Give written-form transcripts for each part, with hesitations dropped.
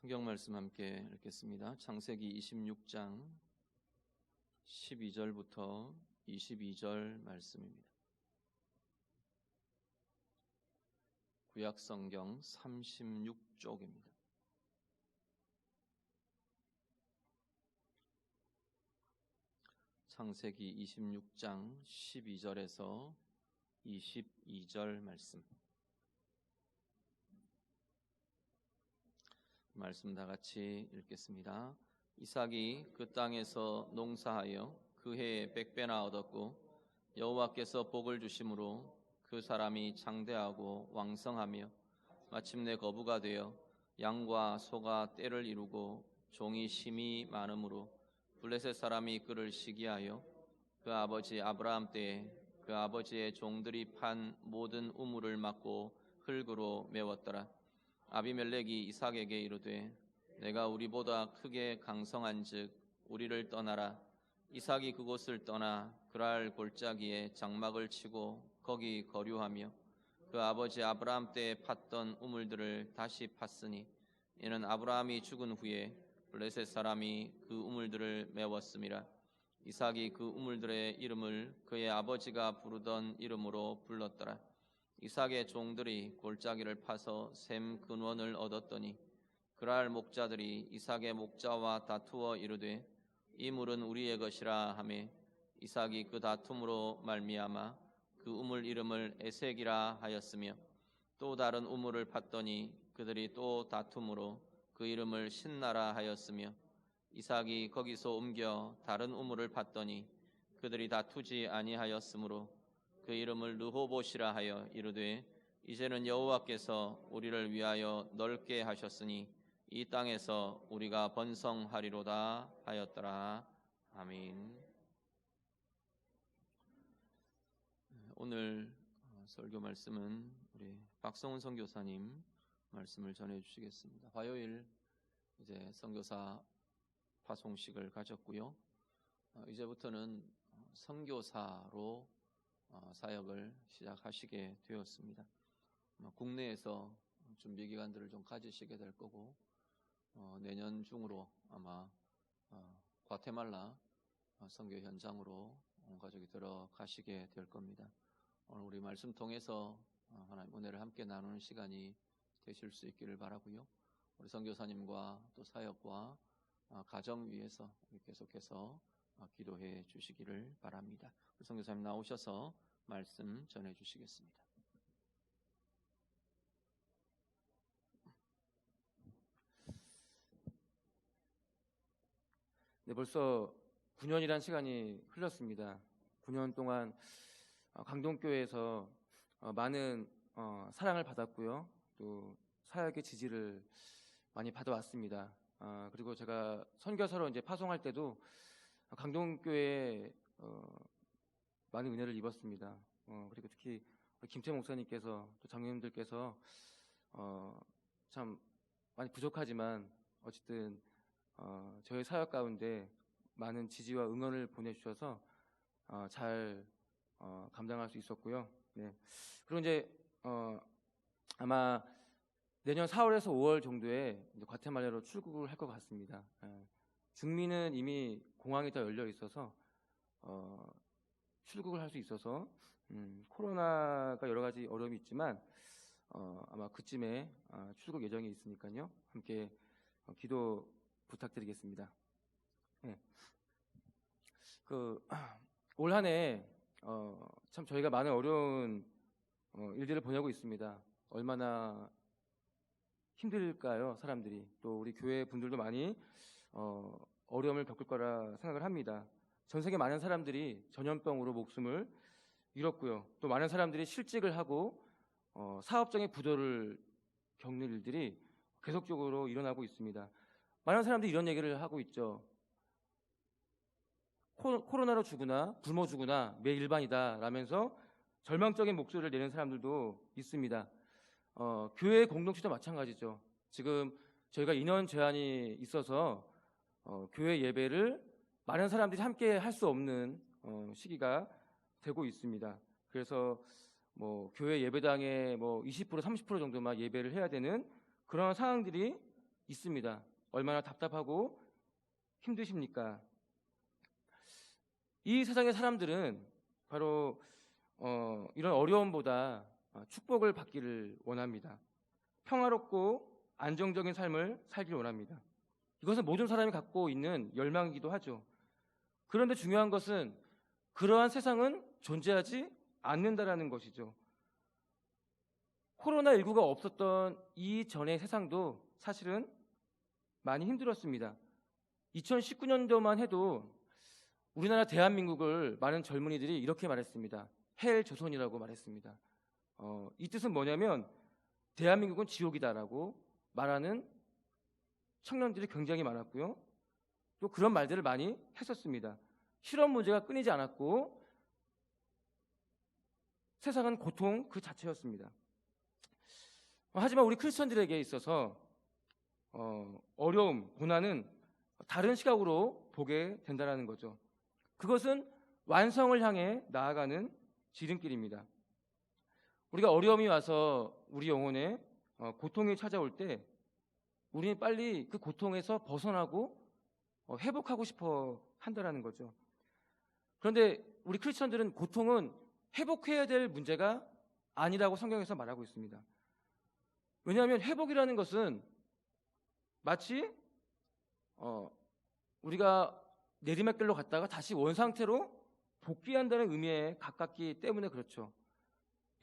성경 말씀 함께 읽겠습니다. 창세기 26장 12절부터 22절 말씀입니다. 구약 성경 36쪽입니다. 창세기 26장 12절에서 22절 말씀 다 같이 읽겠습니다. 이삭이 그 땅에서 농사하여 그 해에 100배나 얻었고 여호와께서 복을 주심으로 그 사람이 장대하고 왕성하며 마침내 거부가 되어 양과 소가 떼를 이루고 종이 심히 많으므로 블레셋 사람이 그를 시기하여 그 아버지 아브라함 때에 그 아버지의 종들이 판 모든 우물을 막고 흙으로 메웠더라. 아비멜렉이 이삭에게 이르되 내가 우리보다 크게 강성한즉 우리를 떠나라. 이삭이 그곳을 떠나 그랄 골짜기에 장막을 치고 거기 거류하며 그 아버지 아브라함 때에 팠던 우물들을 다시 팠으니 이는 아브라함이 죽은 후에 블레셋 사람이 그 우물들을 메웠음이라. 이삭이 그 우물들의 이름을 그의 아버지가 부르던 이름으로 불렀더라. 이삭의 종들이 골짜기를 파서 샘 근원을 얻었더니 그랄 목자들이 이삭의 목자와 다투어 이르되 이 물은 우리의 것이라 하매 이삭이 그 다툼으로 말미암아 그 우물 이름을 에색이라 하였으며 또 다른 우물을 팠더니 그들이 또 다툼으로 그 이름을 신나라 하였으며 이삭이 거기서 옮겨 다른 우물을 팠더니 그들이 다투지 아니하였으므로 그 이름을 르호봇이라 하여 이르되 이제는 여호와께서 우리를 위하여 넓게 하셨으니 이 땅에서 우리가 번성하리로다 하였더라. 아멘. 오늘 설교 말씀은 우리 박성훈 선교사님 말씀을 전해 주시겠습니다. 화요일 이제 선교사 파송식을 가졌고요. 이제부터는 선교사로 사역을 시작하시게 되었습니다. 국내에서 준비 기간들을 좀 가지시게 될 거고 내년 중으로 아마 과테말라 선교 현장으로 온 가족이 들어가시게 될 겁니다. 오늘 우리 말씀 통해서 하나님 은혜를 함께 나누는 시간이 되실 수 있기를 바라고요. 우리 선교사님과 또 사역과 가정 위해서 계속해서 기도해 주시기를 바랍니다. 우리 선교사님 나오셔서 말씀 전해 주시겠습니다. 네, 벌써 9년이란 시간이 흘렀습니다. 9년 동안 강동교회에서 많은 사랑을 받았고요. 또 사역의 지지를 많이 받아왔습니다. 그리고 제가 선교사로 이제 파송할 때도 강동교회에 많은 은혜를 입었습니다. 그리고 특히 김태 목사님께서 또 장로님들께서 참 많이 부족하지만 어쨌든 저희 사역 가운데 많은 지지와 응원을 보내주셔서 잘 감당할 수 있었고요. 네. 그리고 이제 아마 내년 4월에서 5월 정도에 이제 과테말라로 출국을 할 것 같습니다. 중미는 이미 공항이 다 열려 있어서 출국을 할 수 있어서 코로나가 여러 가지 어려움이 있지만 아마 그쯤에 출국 예정이 있으니까요. 함께 기도 부탁드리겠습니다. 네. 올 한 해 참 저희가 많은 어려운 일들을 보내고 있습니다. 얼마나 힘들까요, 사람들이. 또 우리 교회 분들도 많이 어려움을 겪을 거라 생각을 합니다. 전 세계 많은 사람들이 전염병으로 목숨을 잃었고요. 또 많은 사람들이 실직을 하고 사업적인 부도를 겪는 일들이 계속적으로 일어나고 있습니다. 많은 사람들이 이런 얘기를 하고 있죠. 코로나로 죽으나 굶어 죽으나 매 일반이다 라면서 절망적인 목소리를 내는 사람들도 있습니다. 교회 공동체도 마찬가지죠. 지금 저희가 인원 제한이 있어서 교회 예배를 많은 사람들이 함께 할 수 없는 시기가 되고 있습니다. 그래서 교회 예배당에 20% 30% 정도만 예배를 해야 되는 그런 상황들이 있습니다. 얼마나 답답하고 힘드십니까? 이 세상의 사람들은 바로 이런 어려움보다 축복을 받기를 원합니다. 평화롭고 안정적인 삶을 살기를 원합니다. 이것은 모든 사람이 갖고 있는 열망이기도 하죠. 그런데 중요한 것은 그러한 세상은 존재하지 않는다라는 것이죠. 코로나19가 없었던 이전의 세상도 사실은 많이 힘들었습니다. 2019년도만 해도 우리나라 대한민국을 많은 젊은이들이 이렇게 말했습니다. 헬 조선이라고 말했습니다. 이 뜻은 뭐냐면 대한민국은 지옥이다라고 말하는 청년들이 굉장히 많았고요. 또 그런 말들을 많이 했었습니다. 실업 문제가 끊이지 않았고 세상은 고통 그 자체였습니다. 하지만 우리 크리스천들에게 있어서 어려움, 고난은 다른 시각으로 보게 된다는 거죠. 그것은 완성을 향해 나아가는 지름길입니다. 우리가 어려움이 와서 우리 영혼에 고통이 찾아올 때 우리는 빨리 그 고통에서 벗어나고 회복하고 싶어 한다는 거죠. 그런데 우리 크리스천들은 고통은 회복해야 될 문제가 아니라고 성경에서 말하고 있습니다. 왜냐하면 회복이라는 것은 마치 우리가 내리막길로 갔다가 다시 원상태로 복귀한다는 의미에 가깝기 때문에 그렇죠.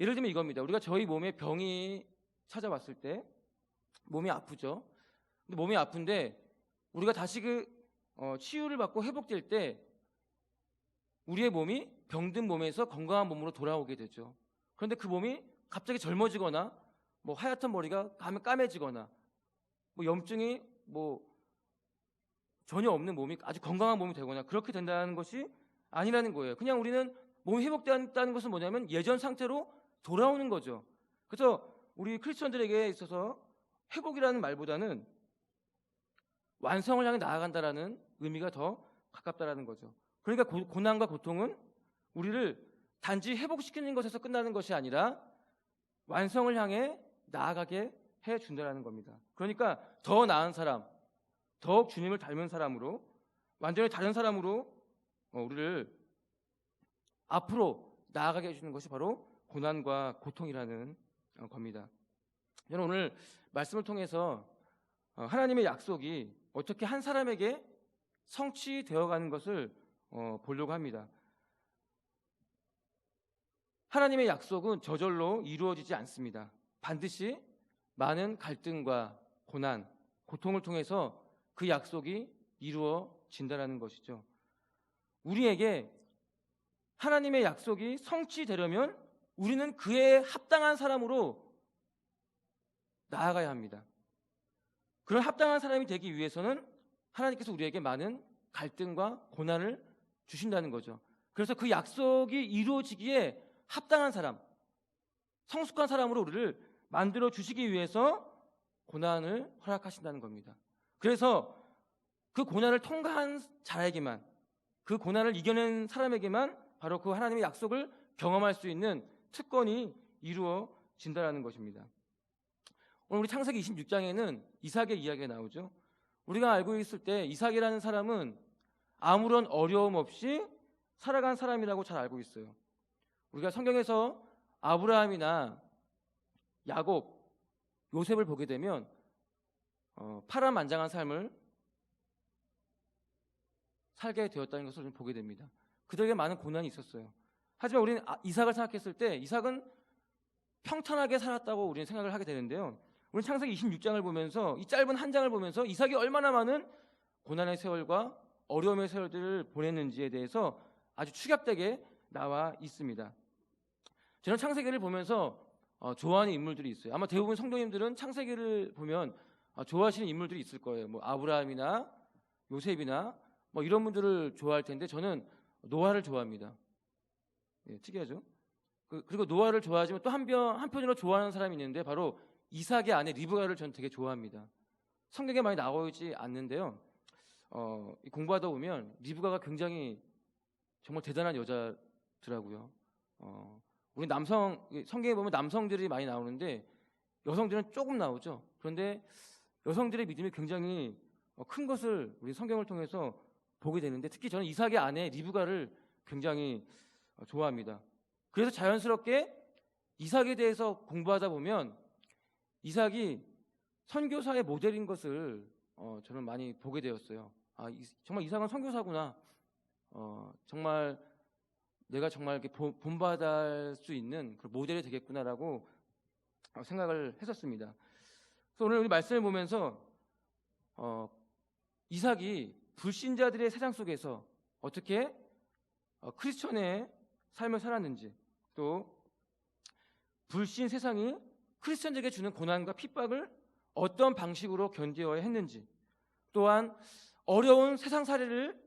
예를 들면 이겁니다. 우리가 저희 몸에 병이 찾아왔을 때 몸이 아프죠. 근데 몸이 아픈데 우리가 다시 치유를 받고 회복될 때 우리의 몸이 병든 몸에서 건강한 몸으로 돌아오게 되죠. 그런데 그 몸이 갑자기 젊어지거나 뭐 하얗던 머리가 까매지거나 뭐 염증이 전혀 없는 몸이 아주 건강한 몸이 되거나 그렇게 된다는 것이 아니라는 거예요. 그냥 우리는 몸이 회복된다는 것은 뭐냐면 예전 상태로 돌아오는 거죠. 그래서 우리 크리스천들에게 있어서 회복이라는 말보다는 완성을 향해 나아간다라는 의미가 더 가깝다라는 거죠. 그러니까 고난과 고통은 우리를 단지 회복시키는 것에서 끝나는 것이 아니라 완성을 향해 나아가게 해준다는 겁니다. 그러니까 더 나은 사람, 더욱 주님을 닮은 사람으로 완전히 다른 사람으로 우리를 앞으로 나아가게 해주는 것이 바로 고난과 고통이라는 겁니다. 저는 오늘 말씀을 통해서 하나님의 약속이 어떻게 한 사람에게 성취되어가는 것을 보려고 합니다. 하나님의 약속은 저절로 이루어지지 않습니다. 반드시 많은 갈등과 고난, 고통을 통해서 그 약속이 이루어진다는 것이죠. 우리에게 하나님의 약속이 성취되려면 우리는 그에 합당한 사람으로 나아가야 합니다. 그런 합당한 사람이 되기 위해서는 하나님께서 우리에게 많은 갈등과 고난을 주신다는 거죠. 그래서 그 약속이 이루어지기에 합당한 사람, 성숙한 사람으로 우리를 만들어 주시기 위해서 고난을 허락하신다는 겁니다. 그래서 그 고난을 통과한 자에게만, 그 고난을 이겨낸 사람에게만 바로 그 하나님의 약속을 경험할 수 있는 특권이 이루어진다는 것입니다. 오늘 우리 창세기 26장에는 이삭의 이야기가 나오죠. 우리가 알고 있을 때 이삭이라는 사람은 아무런 어려움 없이 살아간 사람이라고 잘 알고 있어요. 우리가 성경에서 아브라함이나 야곱, 요셉을 보게 되면 파란만장한 삶을 살게 되었다는 것을 보게 됩니다. 그들에게 많은 고난이 있었어요. 하지만 우리는 이삭을 생각했을 때 이삭은 평탄하게 살았다고 우리는 생각을 하게 되는데요. 우리는 창세기 26장을 보면서 이 짧은 한 장을 보면서 이삭이 얼마나 많은 고난의 세월과 어려움의 세월들을 보냈는지에 대해서 아주 축약되게 나와 있습니다. 저는 창세기를 보면서 좋아하는 인물들이 있어요. 아마 대부분 성도님들은 창세기를 보면 좋아하시는 인물들이 있을 거예요. 뭐 아브라함이나 요셉이나 뭐 이런 분들을 좋아할 텐데 저는 노아를 좋아합니다. 예, 특이하죠? 그리고 노아를 좋아하지만 또 한편으로 좋아하는 사람이 있는데 바로 이삭의 아내 리브가를 저는 되게 좋아합니다. 성경에 많이 나오지 않는데요. 공부하다 보면 리브가가 굉장히 정말 대단한 여자더라고요. 우리 성경에 보면 남성들이 많이 나오는데 여성들은 조금 나오죠. 그런데 여성들의 믿음이 굉장히 큰 것을 우리 성경을 통해서 보게 되는데, 특히 저는 이삭의 아내 리브가를 굉장히 좋아합니다. 그래서 자연스럽게 이삭에 대해서 공부하다 보면 이삭이 선교사의 모델인 것을 저는 많이 보게 되었어요. 정말 이삭은 선교사구나. 정말 내가 정말 이렇게 본받을 수 있는 그런 모델이 되겠구나라고 생각을 했었습니다. 그래서 오늘 우리 말씀을 보면서 이삭이 불신자들의 세상 속에서 어떻게 크리스천의 삶을 살았는지, 또 불신 세상이 크리스천에게 주는 고난과 핍박을 어떤 방식으로 견뎌야 했는지, 또한 어려운 세상살이를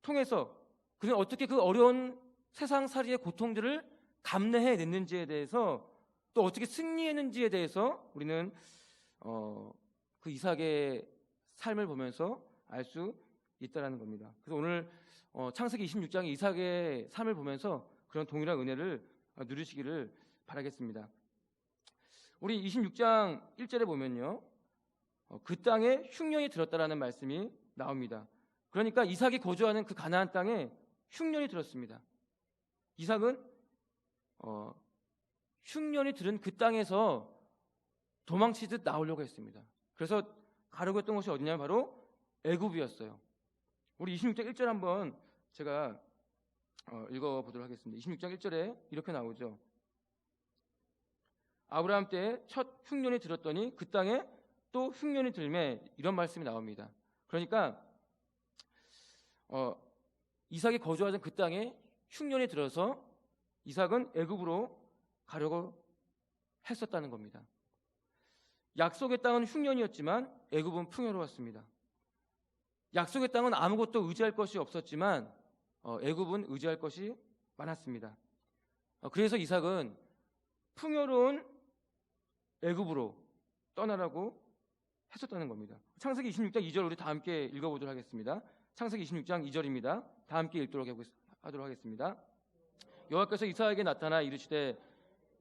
통해서 그는 어떻게 그 어려운 세상살이의 고통들을 감내해 냈는지에 대해서, 또 어떻게 승리했는지에 대해서 우리는 그 이삭의 삶을 보면서 알 수 있다라는 겁니다. 그래서 오늘 창세기 26장의 이삭의 삶을 보면서 그런 동일한 은혜를 누리시기를 바라겠습니다. 우리 26장 1절에 보면요, 그 땅에 흉년이 들었다라는 말씀이 나옵니다. 그러니까 이삭이 거주하는 그 가나안 땅에 흉년이 들었습니다. 이삭은 흉년이 들은 그 땅에서 도망치듯 나오려고 했습니다. 그래서 가려고 했던 곳이 어디냐면 바로 애굽이었어요. 우리 26장 1절 한번 제가 읽어보도록 하겠습니다. 26장 1절에 이렇게 나오죠. 아브라함 때에 첫 흉년이 들었더니 그 땅에 또 흉년이 들매, 이런 말씀이 나옵니다. 그러니까 이삭이 거주하던 그 땅에 흉년이 들어서 이삭은 애굽으로 가려고 했었다는 겁니다. 약속의 땅은 흉년이었지만 애굽은 풍요로웠습니다. 약속의 땅은 아무것도 의지할 것이 없었지만 애굽은 의지할 것이 많았습니다. 그래서 이삭은 풍요로운 애굽으로 떠나라고 했었다는 겁니다. 창세기 26장 2절 우리 다 함께 읽어보도록 하겠습니다. 창세기 26장 2절입니다. 다 함께 읽도록 하도록 하겠습니다. 여호와께서 이삭에게 나타나 이르시되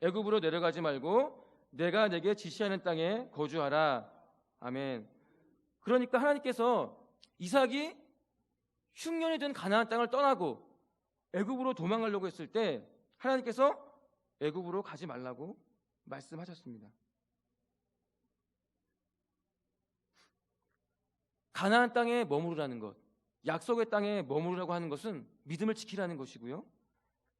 애굽으로 내려가지 말고 내가 내게 지시하는 땅에 거주하라. 아멘. 그러니까 하나님께서 이삭이 흉년이 든 가나안 땅을 떠나고 애굽으로 도망가려고 했을 때 하나님께서 애굽으로 가지 말라고 말씀하셨습니다. 가나안 땅에 머무르라는 것, 약속의 땅에 머무르라고 하는 것은 믿음을 지키라는 것이고요,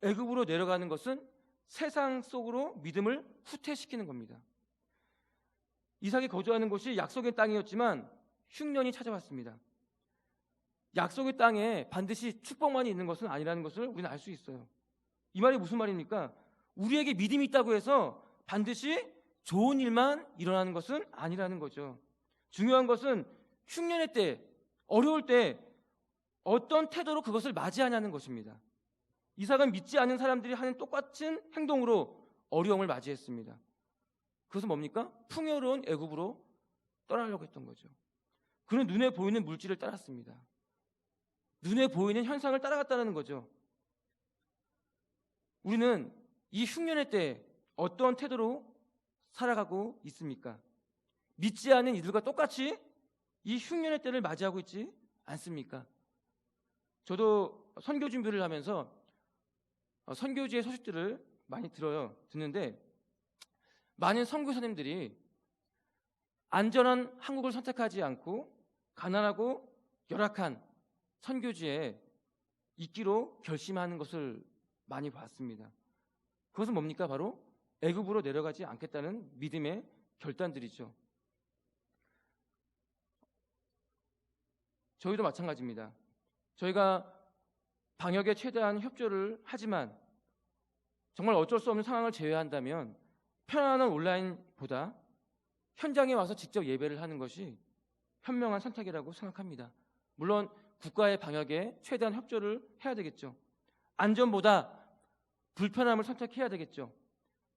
애굽으로 내려가는 것은 세상 속으로 믿음을 후퇴시키는 겁니다. 이삭이 거주하는 곳이 약속의 땅이었지만 흉년이 찾아왔습니다. 약속의 땅에 반드시 축복만이 있는 것은 아니라는 것을 우리는 알 수 있어요. 이 말이 무슨 말입니까? 우리에게 믿음이 있다고 해서 반드시 좋은 일만 일어나는 것은 아니라는 거죠. 중요한 것은 흉년의 때, 어려울 때 어떤 태도로 그것을 맞이하냐는 것입니다. 이삭은 믿지 않는 사람들이 하는 똑같은 행동으로 어려움을 맞이했습니다. 그것은 뭡니까? 풍요로운 애굽으로 떠나려고 했던 거죠. 그는 눈에 보이는 물질을 따랐습니다. 눈에 보이는 현상을 따라갔다는 거죠. 우리는 이 흉년의 때 어떤 태도로 살아가고 있습니까? 믿지 않는 이들과 똑같이 이 흉년의 때를 맞이하고 있지 않습니까? 저도 선교 준비를 하면서 선교지의 소식들을 많이 듣는데 많은 선교사님들이 안전한 한국을 선택하지 않고 가난하고 열악한 선교지에 있기로 결심하는 것을 많이 봤습니다. 그것은 뭡니까? 바로 애굽으로 내려가지 않겠다는 믿음의 결단들이죠. 저희도 마찬가지입니다. 저희가 방역에 최대한 협조를 하지만 정말 어쩔 수 없는 상황을 제외한다면 편안한 온라인보다 현장에 와서 직접 예배를 하는 것이 현명한 선택이라고 생각합니다. 물론 국가의 방역에 최대한 협조를 해야 되겠죠. 안전보다 불편함을 선택해야 되겠죠.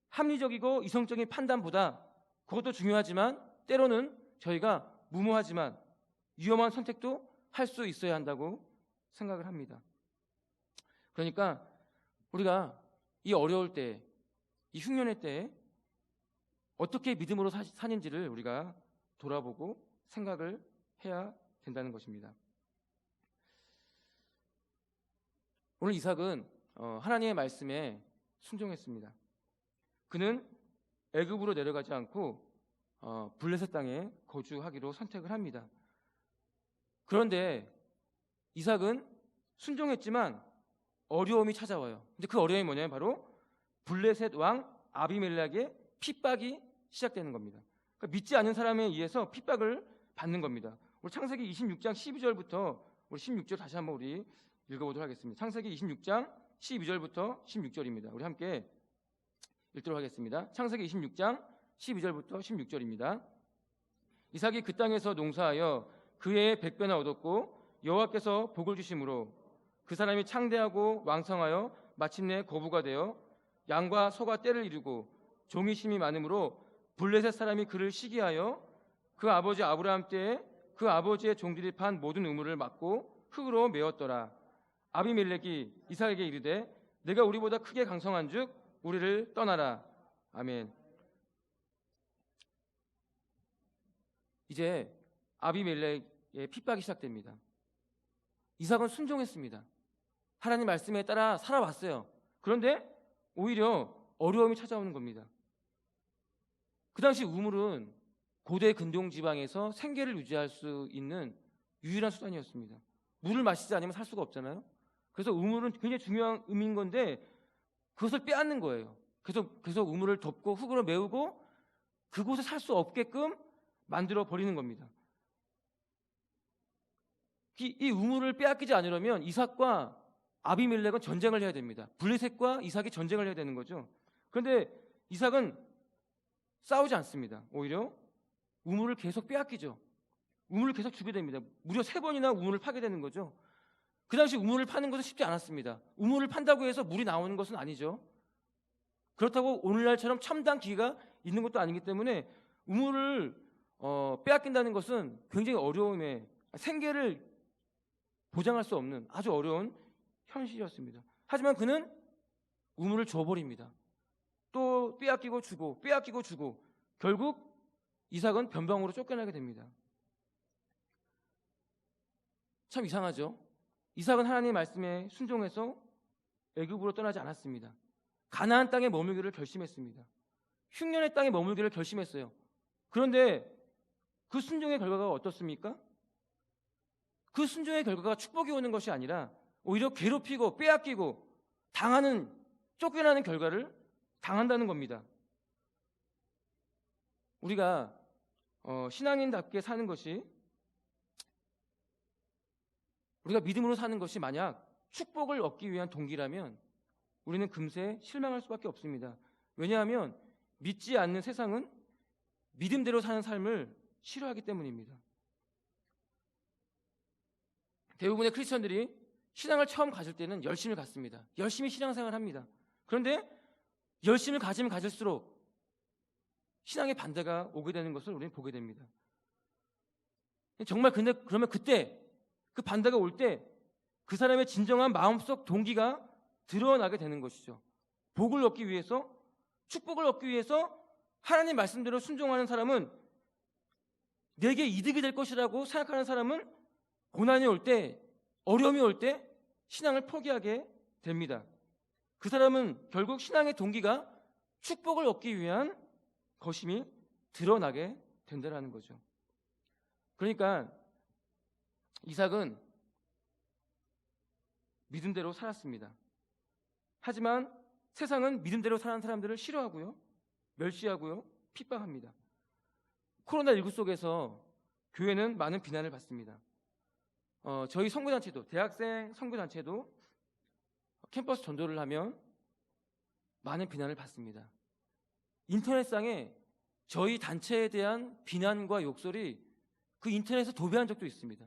합리적이고 이성적인 판단보다, 그것도 중요하지만 때로는 저희가 무모하지만 위험한 선택도 할 수 있어야 한다고 생각을 합니다. 그러니까 우리가 이 어려울 때, 이 흉년의 때에 어떻게 믿음으로 사는지를 우리가 돌아보고 생각을 해야 된다는 것입니다. 오늘 이삭은 하나님의 말씀에 순종했습니다. 그는 애굽으로 내려가지 않고 블레셋 땅에 거주하기로 선택을 합니다. 그런데 이삭은 순종했지만 어려움이 찾아와요. 근데 그 어려움이 뭐냐면 바로 블레셋 왕 아비멜렉의 핍박이 시작되는 겁니다. 그러니까 믿지 않는 사람에 의해서 핍박을 받는 겁니다. 우리 창세기 26장 12절부터 우리 16절 다시 한번 우리 읽어보도록 하겠습니다. 창세기 26장 12절부터 16절입니다. 우리 함께 읽도록 하겠습니다. 창세기 26장 12절부터 16절입니다. 이삭이 그 땅에서 농사하여 그 해에 100배나 얻었고 여호와께서 복을 주심으로 그 사람이 창대하고 왕성하여 마침내 거부가 되어 양과 소가 떼를 이루고 종이 심이 많으므로 블레셋 사람이 그를 시기하여 그 아버지 아브라함 때에 그 아버지의 종들이 판 모든 우물을 막고 흙으로 메웠더라. 아비멜렉이 이삭에게 이르되 내가 우리보다 크게 강성한즉 우리를 떠나라. 아멘. 이제 아비멜렉의 핍박이 시작됩니다. 이삭은 순종했습니다. 하나님 말씀에 따라 살아왔어요. 그런데 오히려 어려움이 찾아오는 겁니다. 그 당시 우물은 고대 근동 지방에서 생계를 유지할 수 있는 유일한 수단이었습니다. 물을 마시지 않으면 살 수가 없잖아요. 그래서 우물은 굉장히 중요한 의미인 건데 그것을 빼앗는 거예요. 그래서 우물을 덮고 흙으로 메우고 그곳에 살 수 없게끔 만들어 버리는 겁니다. 이 우물을 빼앗기지 않으려면 이삭과 아비멜렉은 전쟁을 해야 됩니다. 블레셋과 이삭이 전쟁을 해야 되는 거죠. 그런데 이삭은 싸우지 않습니다. 오히려 우물을 계속 빼앗기죠. 우물을 계속 주게 됩니다. 무려 3번이나 우물을 파게 되는 거죠. 그 당시 우물을 파는 것은 쉽지 않았습니다. 우물을 판다고 해서 물이 나오는 것은 아니죠. 그렇다고 오늘날처럼 첨단 기기가 있는 것도 아니기 때문에 우물을 빼앗긴다는 것은 굉장히 어려움에 생계를 보장할 수 없는 아주 어려운 현실이었습니다. 하지만 그는 우물을 줘버립니다. 또 빼앗기고 주고 빼앗기고 주고 결국 이삭은 변방으로 쫓겨나게 됩니다. 참 이상하죠. 이삭은 하나님의 말씀에 순종해서 애굽으로 떠나지 않았습니다. 가나안 땅에 머물기를 결심했습니다. 흉년의 땅에 머물기를 결심했어요. 그런데 그 순종의 결과가 어떻습니까? 그 순종의 결과가 축복이 오는 것이 아니라 오히려 괴롭히고 빼앗기고 당하는 쫓겨나는 결과를 당한다는 겁니다. 우리가 신앙인답게 사는 것이 우리가 믿음으로 사는 것이 만약 축복을 얻기 위한 동기라면 우리는 금세 실망할 수밖에 없습니다. 왜냐하면 믿지 않는 세상은 믿음대로 사는 삶을 싫어하기 때문입니다. 대부분의 크리스천들이 신앙을 처음 가질 때는 열심을 갖습니다. 열심히 신앙생활을 합니다. 그런데 열심을 가지면 가질수록 신앙의 반대가 오게 되는 것을 우리는 보게 됩니다. 정말 그러면 그때 그 반대가 올 때 그 사람의 진정한 마음속 동기가 드러나게 되는 것이죠. 복을 얻기 위해서, 축복을 얻기 위해서 하나님 말씀대로 순종하는 사람은 내게 이득이 될 것이라고 생각하는 사람은 고난이 올 때, 어려움이 올 때 신앙을 포기하게 됩니다. 그 사람은 결국 신앙의 동기가 축복을 얻기 위한 것임이 드러나게 된다는 거죠. 그러니까 이삭은 믿음대로 살았습니다. 하지만 세상은 믿음대로 사는 사람들을 싫어하고요, 멸시하고요, 핍박합니다. 코로나19 속에서 교회는 많은 비난을 받습니다. 저희 선교단체도, 대학생 선교단체도 캠퍼스 전도를 하면 많은 비난을 받습니다. 인터넷상에 저희 단체에 대한 비난과 욕설이 그 인터넷에서 도배한 적도 있습니다.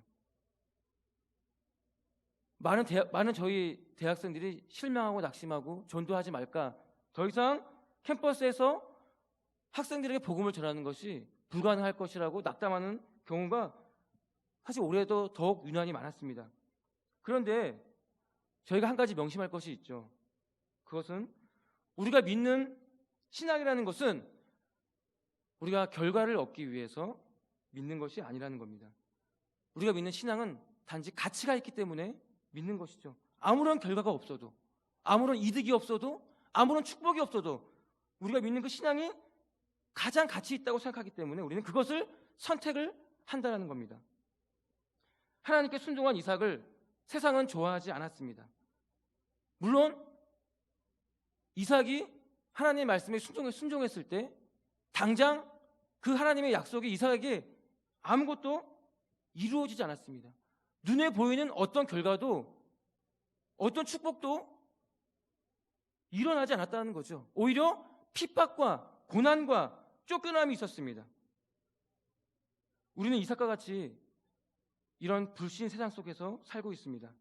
많은 저희 대학생들이 실망하고 낙심하고 전도하지 말까, 더 이상 캠퍼스에서 학생들에게 복음을 전하는 것이 불가능할 것이라고 낙담하는 경우가 사실 올해도 더욱 유난히 많았습니다. 그런데 저희가 한 가지 명심할 것이 있죠. 그것은 우리가 믿는 신앙이라는 것은 우리가 결과를 얻기 위해서 믿는 것이 아니라는 겁니다. 우리가 믿는 신앙은 단지 가치가 있기 때문에 믿는 것이죠. 아무런 결과가 없어도, 아무런 이득이 없어도, 아무런 축복이 없어도 우리가 믿는 그 신앙이 가장 가치 있다고 생각하기 때문에 우리는 그것을 선택을 한다는 겁니다. 하나님께 순종한 이삭을 세상은 좋아하지 않았습니다. 물론 이삭이 하나님의 말씀에 순종했을 때 당장 그 하나님의 약속이 이삭에게 아무것도 이루어지지 않았습니다. 눈에 보이는 어떤 결과도 어떤 축복도 일어나지 않았다는 거죠. 오히려 핍박과 고난과 쫓겨남이 있었습니다. 우리는 이삭과 같이 이런 불신 세상 속에서 살고 있습니다.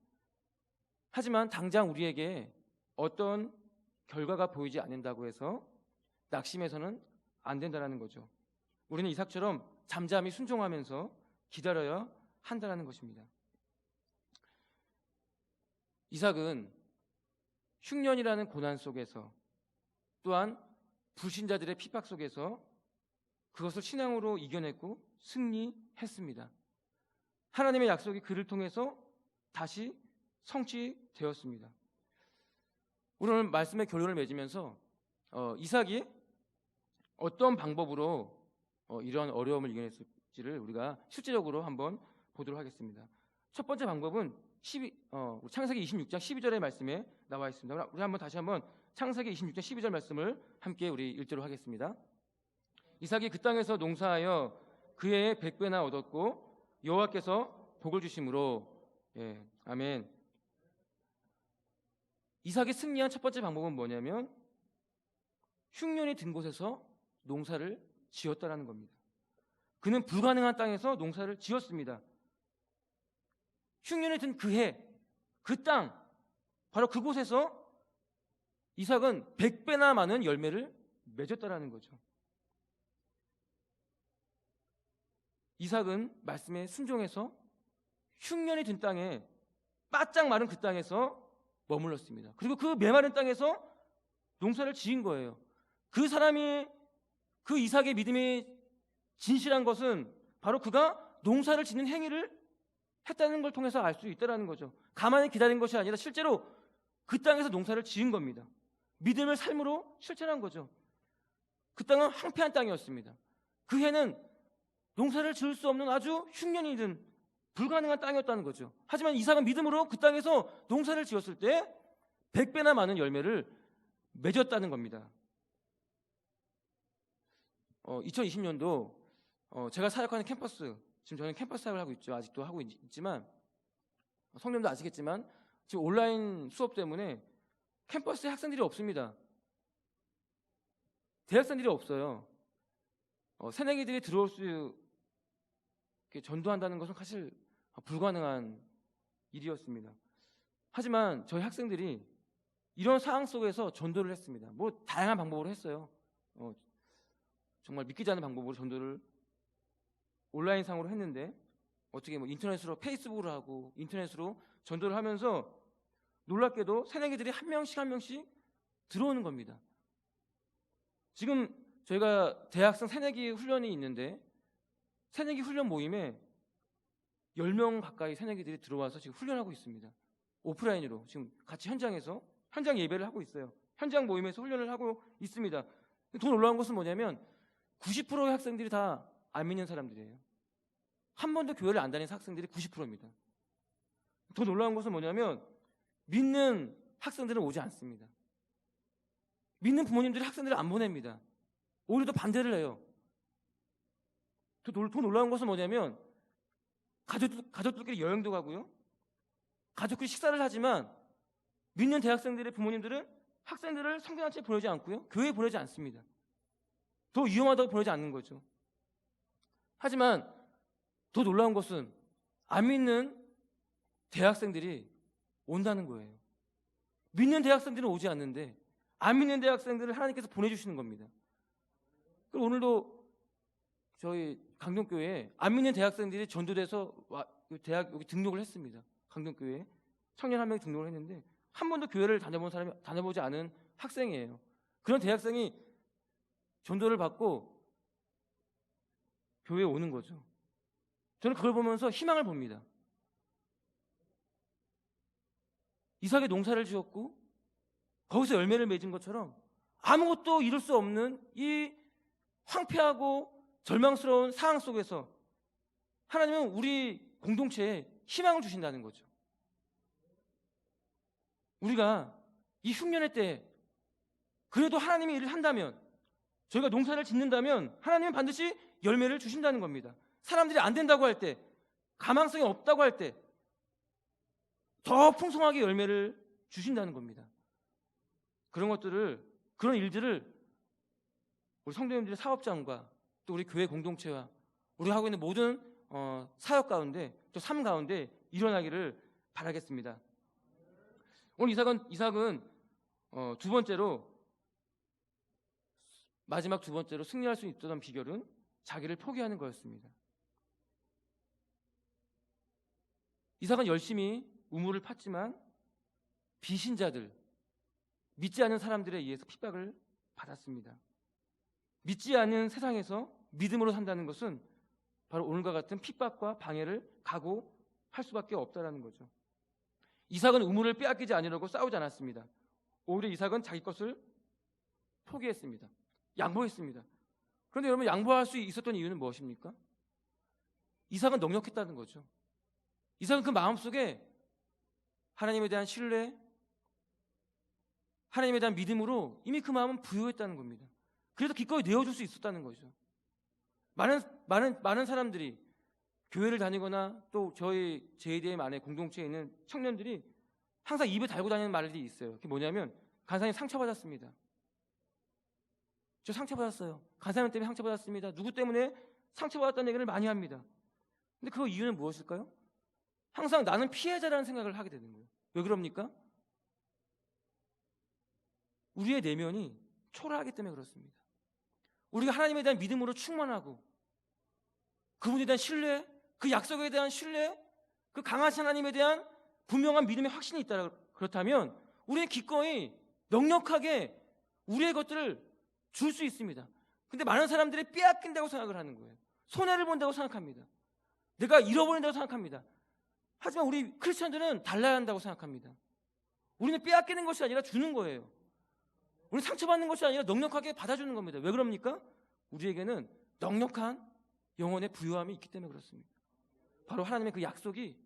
하지만 당장 우리에게 어떤 결과가 보이지 않는다고 해서 낙심해서는 안 된다는 거죠. 우리는 이삭처럼 잠잠히 순종하면서 기다려야 한다는 것입니다. 이삭은 흉년이라는 고난 속에서 또한 불신자들의 핍박 속에서 그것을 신앙으로 이겨냈고 승리했습니다. 하나님의 약속이 그를 통해서 다시 성취되었습니다. 오늘 말씀의 결론을 맺으면서 이삭이 어떤 방법으로 이러한 어려움을 이겨냈을지를 우리가 실제적으로 한번 보도록 하겠습니다. 첫 번째 방법은 창세기 26장 12절의 말씀에 나와 있습니다. 우리 다시 한번 창세기 26장 12절 말씀을 함께 우리 읽도록 하겠습니다. 이삭이 그 땅에서 농사하여 그 해에 100배나 얻었고 여호와께서 복을 주심으로. 아멘. 이삭이 승리한 첫 번째 방법은 뭐냐면 흉년이 든 곳에서 농사를 지었다라는 겁니다. 그는 불가능한 땅에서 농사를 지었습니다. 흉년이 든 그 해, 그 땅, 바로 그곳에서 이삭은 100배나 많은 열매를 맺었다라는 거죠. 이삭은 말씀에 순종해서 흉년이 든 땅에 바짝 마른 그 땅에서 머물렀습니다. 그리고 그 메마른 땅에서 농사를 지은 거예요. 그 사람이, 그 이삭의 믿음이 진실한 것은 바로 그가 농사를 짓는 행위를 했다는 걸 통해서 알 수 있다는 거죠. 가만히 기다린 것이 아니라 실제로 그 땅에서 농사를 지은 겁니다. 믿음을 삶으로 실천한 거죠. 그 땅은 황폐한 땅이었습니다. 그 해는 농사를 지을 수 없는 아주 흉년이 든 불가능한 땅이었다는 거죠. 하지만 이삭은 믿음으로 그 땅에서 농사를 지었을 때 100배나 많은 열매를 맺었다는 겁니다. 2020년도 제가 사역하는 캠퍼스, 지금 저는 캠퍼스 사역을 하고 있죠. 아직도 하고 있지만 성님도 아시겠지만 지금 온라인 수업 때문에 캠퍼스에 학생들이 없습니다. 대학생들이 없어요. 새내기들이 들어올 수 전도한다는 것은 사실 불가능한 일이었습니다. 하지만 저희 학생들이 이런 상황 속에서 전도를 했습니다. 뭐 다양한 방법으로 했어요. 정말 믿기지 않는 방법으로 전도를 온라인상으로 했는데 어떻게 인터넷으로 페이스북으로 하고 인터넷으로 전도를 하면서 놀랍게도 새내기들이 한 명씩 들어오는 겁니다. 지금 저희가 대학생 새내기 훈련이 있는데 새내기 훈련 모임에 10명 가까이 새내기들이 들어와서 지금 훈련하고 있습니다. 오프라인으로 지금 같이 현장에서 현장 예배를 하고 있어요. 현장 모임에서 훈련을 하고 있습니다. 더 놀라운 것은 뭐냐면 90%의 학생들이 다 안 믿는 사람들이에요. 한 번도 교회를 안 다니는 학생들이 90%입니다. 더 놀라운 것은 뭐냐면 믿는 학생들은 오지 않습니다. 믿는 부모님들이 학생들을 안 보냅니다. 오히려 더 반대를 해요. 더 놀라운 것은 뭐냐면 가족들끼리 여행도 가고요. 가족끼리 식사를 하지만 믿는 대학생들의 부모님들은 학생들을 성경단체에 보내지 않고요. 교회에 보내지 않습니다. 더 위험하다고 보내지 않는 거죠. 하지만 더 놀라운 것은 안 믿는 대학생들이 온다는 거예요. 믿는 대학생들은 오지 않는데 안 믿는 대학생들을 하나님께서 보내주시는 겁니다. 그리고 오늘도 저희 강동교회에 안 믿는 대학생들이 전도돼서 대학 여기 등록을 했습니다. 강동교회에 청년 한 명이 등록을 했는데 한 번도 교회를 다녀보지 않은 학생이에요. 그런 대학생이 전도를 받고 교회에 오는 거죠. 저는 그걸 보면서 희망을 봅니다. 이삭이 농사를 지었고 거기서 열매를 맺은 것처럼 아무것도 이룰 수 없는 이 황폐하고 절망스러운 상황 속에서 하나님은 우리 공동체에 희망을 주신다는 거죠. 우리가 이 흉년의 때에 그래도 하나님이 일을 한다면, 저희가 농사를 짓는다면 하나님은 반드시 열매를 주신다는 겁니다. 사람들이 안 된다고 할 때, 가망성이 없다고 할 때 더 풍성하게 열매를 주신다는 겁니다. 그런 일들을 우리 성도님들의 사업장과 또 우리 교회 공동체와 우리가 하고 있는 모든 사역 가운데, 또 삶 가운데 일어나기를 바라겠습니다. 오늘 이삭은 마지막 두 번째로 승리할 수 있었던 비결은 자기를 포기하는 거였습니다. 이삭은 열심히 우물을 팠지만 비신자들, 믿지 않는 사람들에 의해서 핍박을 받았습니다. 믿지 않는 세상에서 믿음으로 산다는 것은 바로 오늘과 같은 핍박과 방해를 각오할 수밖에 없다라는 거죠. 이삭은 우물을 빼앗기지 않으려고 싸우지 않았습니다. 오히려 이삭은 자기 것을 포기했습니다. 양보했습니다. 그런데 여러분, 양보할 수 있었던 이유는 무엇입니까? 이삭은 넉넉했다는 거죠. 이삭은 그 마음속에 하나님에 대한 신뢰, 하나님에 대한 믿음으로 이미 그 마음은 부여했다는 겁니다. 그래서 기꺼이 내어줄 수 있었다는 거죠. 많은 사람들이 교회를 다니거나 또 저희 JDM 안에 공동체에 있는 청년들이 항상 입에 달고 다니는 말이 있어요. 그게 뭐냐면, 간사님 상처받았습니다. 저 상처받았어요. 간사님 때문에 상처받았습니다. 누구 때문에 상처받았다는 얘기를 많이 합니다. 근데 그 이유는 무엇일까요? 항상 나는 피해자라는 생각을 하게 되는 거예요. 왜 그럽니까? 우리의 내면이 초라하기 때문에 그렇습니다. 우리가 하나님에 대한 믿음으로 충만하고 그분에 대한 신뢰, 그 약속에 대한 신뢰, 그 강하신 하나님에 대한 분명한 믿음의 확신이 있다. 그렇다면 우리는 기꺼이 넉넉하게 우리의 것들을 줄 수 있습니다. 근데 많은 사람들이 빼앗긴다고 생각을 하는 거예요. 손해를 본다고 생각합니다. 내가 잃어버린다고 생각합니다. 하지만 우리 크리스천들은 달라야 한다고 생각합니다. 우리는 빼앗기는 것이 아니라 주는 거예요. 우리는 상처받는 것이 아니라 넉넉하게 받아주는 겁니다. 왜 그럽니까? 우리에게는 넉넉한 영혼의 부유함이 있기 때문에 그렇습니다. 바로 하나님의 그 약속이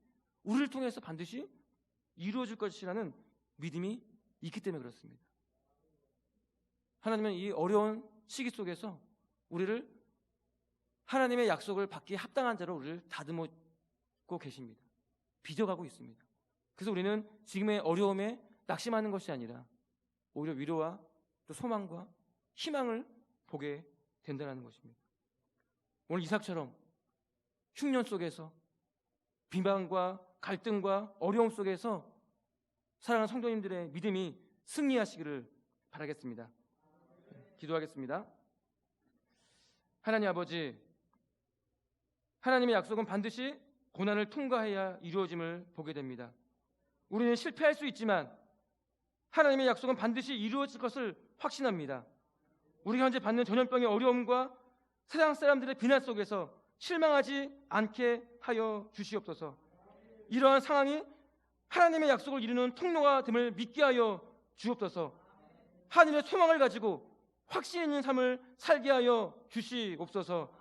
우리를 통해서 반드시 이루어질 것이라는 믿음이 있기 때문에 그렇습니다. 하나님은 이 어려운 시기 속에서 우리를 하나님의 약속을 받기에 합당한 자로 우리를 다듬고 계십니다. 빚어가고 있습니다. 그래서 우리는 지금의 어려움에 낙심하는 것이 아니라 오히려 위로와 또 소망과 희망을 보게 된다는 것입니다. 오늘 이삭처럼 흉년 속에서 비방과 갈등과 어려움 속에서 사랑하는 성도님들의 믿음이 승리하시기를 바라겠습니다. 기도하겠습니다. 하나님 아버지, 하나님의 약속은 반드시 고난을 통과해야 이루어짐을 보게 됩니다. 우리는 실패할 수 있지만 하나님의 약속은 반드시 이루어질 것을 확신합니다. 우리가 현재 받는 전염병의 어려움과 세상 사람들의 비난 속에서 실망하지 않게 하여 주시옵소서. 이러한 상황이 하나님의 약속을 이루는 통로가 됨을 믿게 하여 주옵소서. 하늘의 소망을 가지고 확신 있는 삶을 살게 하여 주시옵소서.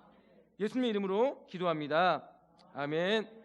예수님의 이름으로 기도합니다. 아멘.